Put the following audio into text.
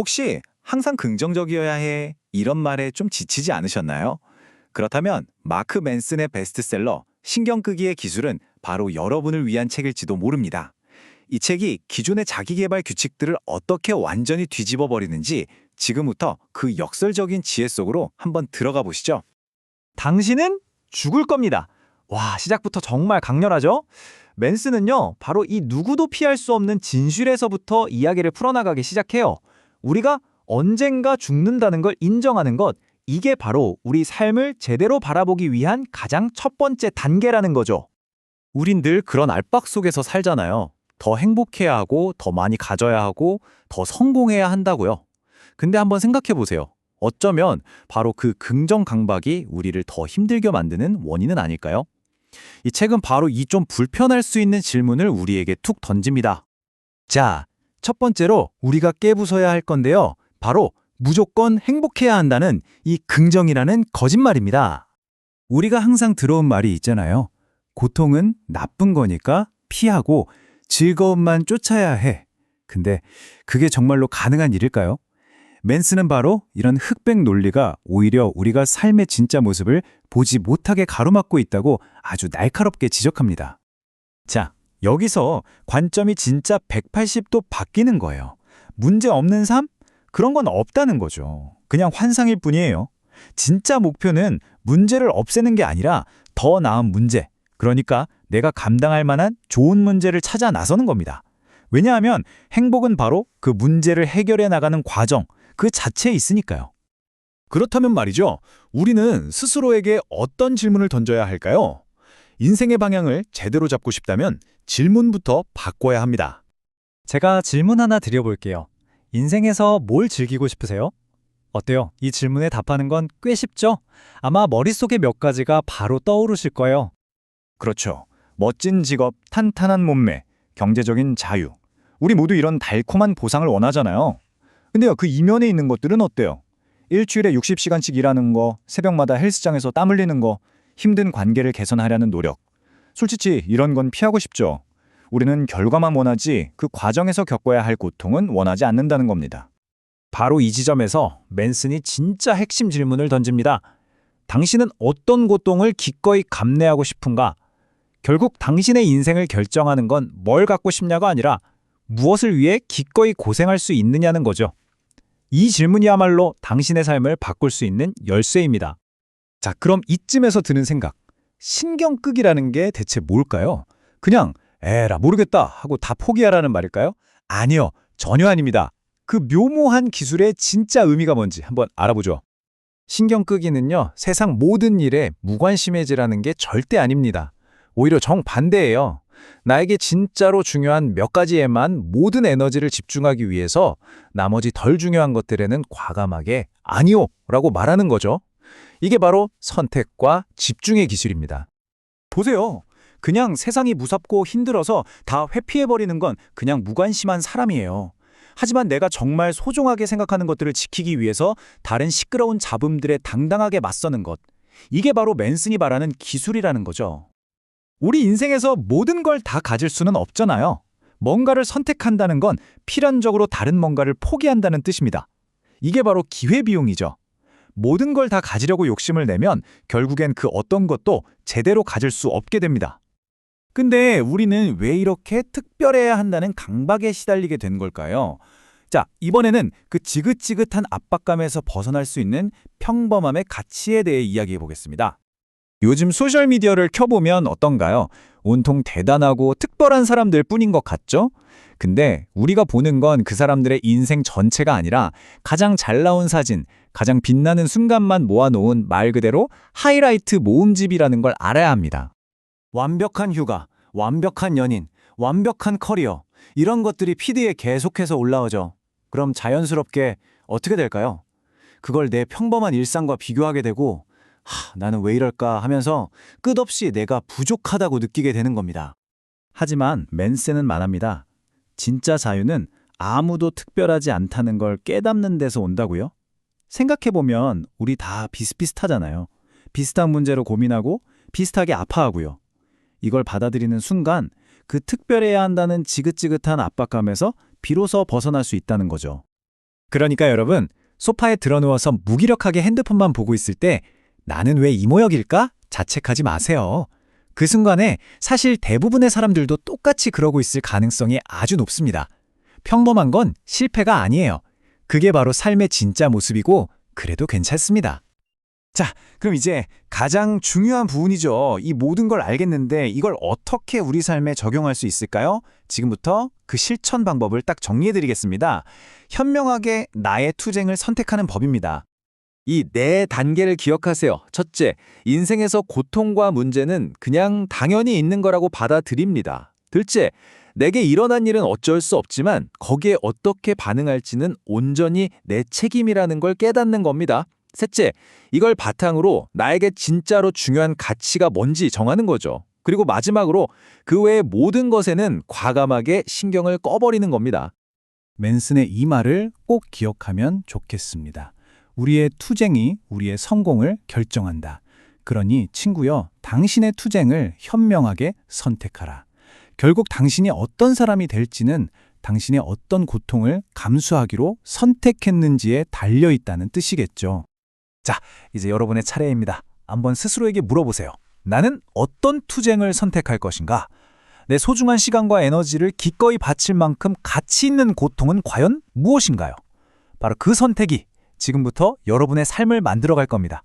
혹시 항상 긍정적이어야 해 이런 말에 좀 지치지 않으셨나요? 그렇다면 마크 맨슨의 베스트셀러 신경 끄기의 기술은 바로 여러분을 위한 책일지도 모릅니다. 이 책이 기존의 자기계발 규칙들을 어떻게 완전히 뒤집어 버리는지 지금부터 그 역설적인 지혜 속으로 한번 들어가 보시죠. 당신은 죽을 겁니다. 와, 시작부터 정말 강렬하죠? 맨스는요, 바로 이 누구도 피할 수 없는 진실에서부터 이야기를 풀어나가기 시작해요. 우리가 언젠가 죽는다는 걸 인정하는 것, 이게 바로 우리 삶을 제대로 바라보기 위한 가장 첫 번째 단계라는 거죠. 우린 늘 그런 압박 속에서 살잖아요. 더 행복해야 하고, 더 많이 가져야 하고, 더 성공해야 한다고요. 근데 한번 생각해 보세요. 어쩌면 바로 그 긍정 강박이 우리를 더 힘들게 만드는 원인은 아닐까요? 이 책은 바로 이 좀 불편할 수 있는 질문을 우리에게 툭 던집니다. 자, 첫 번째로 우리가 깨부숴야 할 건데요. 바로 무조건 행복해야 한다는 이 긍정이라는 거짓말입니다. 우리가 항상 들어온 말이 있잖아요. 고통은 나쁜 거니까 피하고 즐거움만 쫓아야 해. 근데 그게 정말로 가능한 일일까요? 맨스는 바로 이런 흑백 논리가 오히려 우리가 삶의 진짜 모습을 보지 못하게 가로막고 있다고 아주 날카롭게 지적합니다. 자, 여기서 관점이 진짜 180도 바뀌는 거예요. 문제 없는 삶? 그런 건 없다는 거죠. 그냥 환상일 뿐이에요. 진짜 목표는 문제를 없애는 게 아니라 더 나은 문제, 그러니까 내가 감당할 만한 좋은 문제를 찾아 나서는 겁니다. 왜냐하면 행복은 바로 그 문제를 해결해 나가는 과정, 그 자체에 있으니까요. 그렇다면 말이죠. 우리는 스스로에게 어떤 질문을 던져야 할까요? 인생의 방향을 제대로 잡고 싶다면 질문부터 바꿔야 합니다. 제가 질문 하나 드려볼게요. 인생에서 뭘 즐기고 싶으세요? 어때요? 이 질문에 답하는 건 꽤 쉽죠? 아마 머릿속에 몇 가지가 바로 떠오르실 거예요. 그렇죠. 멋진 직업, 탄탄한 몸매, 경제적인 자유. 우리 모두 이런 달콤한 보상을 원하잖아요. 근데요, 그 이면에 있는 것들은 어때요? 일주일에 60시간씩 일하는 거, 새벽마다 헬스장에서 땀 흘리는 거, 힘든 관계를 개선하려는 노력. 솔직히 이런 건 피하고 싶죠. 우리는 결과만 원하지 그 과정에서 겪어야 할 고통은 원하지 않는다는 겁니다. 바로 이 지점에서 맨슨이 진짜 핵심 질문을 던집니다. 당신은 어떤 고통을 기꺼이 감내하고 싶은가? 결국 당신의 인생을 결정하는 건 뭘 갖고 싶냐가 아니라 무엇을 위해 기꺼이 고생할 수 있느냐는 거죠. 이 질문이야말로 당신의 삶을 바꿀 수 있는 열쇠입니다. 자, 그럼 이쯤에서 드는 생각. 신경 끄기라는 게 대체 뭘까요? 그냥 에라 모르겠다 하고 다 포기하라는 말일까요? 아니요, 전혀 아닙니다. 그 묘모한 기술의 진짜 의미가 뭔지 한번 알아보죠. 신경 끄기는요, 세상 모든 일에 무관심해지라는 게 절대 아닙니다. 오히려 정반대예요. 나에게 진짜로 중요한 몇 가지에만 모든 에너지를 집중하기 위해서 나머지 덜 중요한 것들에는 과감하게 아니요 라고 말하는 거죠. 이게 바로 선택과 집중의 기술입니다. 보세요. 그냥 세상이 무섭고 힘들어서 다 회피해버리는 건 그냥 무관심한 사람이에요. 하지만 내가 정말 소중하게 생각하는 것들을 지키기 위해서 다른 시끄러운 잡음들에 당당하게 맞서는 것. 이게 바로 맨슨이 말하는 기술이라는 거죠. 우리 인생에서 모든 걸 다 가질 수는 없잖아요. 뭔가를 선택한다는 건 필연적으로 다른 뭔가를 포기한다는 뜻입니다. 이게 바로 기회비용이죠. 모든 걸 다 가지려고 욕심을 내면 결국엔 그 어떤 것도 제대로 가질 수 없게 됩니다. 근데 우리는 왜 이렇게 특별해야 한다는 강박에 시달리게 된 걸까요? 자, 이번에는 그 지긋지긋한 압박감에서 벗어날 수 있는 평범함의 가치에 대해 이야기해 보겠습니다. 요즘 소셜미디어를 켜보면 어떤가요? 온통 대단하고 특별한 사람들 뿐인 것 같죠? 근데 우리가 보는 건 그 사람들의 인생 전체가 아니라 가장 잘 나온 사진, 가장 빛나는 순간만 모아놓은 말 그대로 하이라이트 모음집이라는 걸 알아야 합니다. 완벽한 휴가, 완벽한 연인, 완벽한 커리어, 이런 것들이 피드에 계속해서 올라오죠. 그럼 자연스럽게 어떻게 될까요? 그걸 내 평범한 일상과 비교하게 되고 나는 왜 이럴까 하면서 끝없이 내가 부족하다고 느끼게 되는 겁니다. 하지만 맨슨은 말합니다. 진짜 자유는 아무도 특별하지 않다는 걸 깨닫는 데서 온다고요? 생각해보면 우리 다 비슷비슷하잖아요. 비슷한 문제로 고민하고 비슷하게 아파하고요. 이걸 받아들이는 순간 그 특별해야 한다는 지긋지긋한 압박감에서 비로소 벗어날 수 있다는 거죠. 그러니까 여러분, 소파에 드러누워서 무기력하게 핸드폰만 보고 있을 때 나는 왜 이 모역일까? 자책하지 마세요. 그 순간에 사실 대부분의 사람들도 똑같이 그러고 있을 가능성이 아주 높습니다. 평범한 건 실패가 아니에요. 그게 바로 삶의 진짜 모습이고 그래도 괜찮습니다. 자, 그럼 이제 가장 중요한 부분이죠. 이 모든 걸 알겠는데 이걸 어떻게 우리 삶에 적용할 수 있을까요? 지금부터 그 실천 방법을 딱 정리해드리겠습니다. 현명하게 나의 투쟁을 선택하는 법입니다. 이 네 단계를 기억하세요. 첫째, 인생에서 고통과 문제는 그냥 당연히 있는 거라고 받아들입니다. 둘째, 내게 일어난 일은 어쩔 수 없지만 거기에 어떻게 반응할지는 온전히 내 책임이라는 걸 깨닫는 겁니다. 셋째, 이걸 바탕으로 나에게 진짜로 중요한 가치가 뭔지 정하는 거죠. 그리고 마지막으로 그 외의 모든 것에는 과감하게 신경을 꺼버리는 겁니다. 맨슨의 이 말을 꼭 기억하면 좋겠습니다. 우리의 투쟁이 우리의 성공을 결정한다. 그러니 친구여, 당신의 투쟁을 현명하게 선택하라. 결국 당신이 어떤 사람이 될지는 당신의 어떤 고통을 감수하기로 선택했는지에 달려있다는 뜻이겠죠. 자, 이제 여러분의 차례입니다. 한번 스스로에게 물어보세요. 나는 어떤 투쟁을 선택할 것인가? 내 소중한 시간과 에너지를 기꺼이 바칠 만큼 가치 있는 고통은 과연 무엇인가요? 바로 그 선택이 지금부터 여러분의 삶을 만들어갈 겁니다.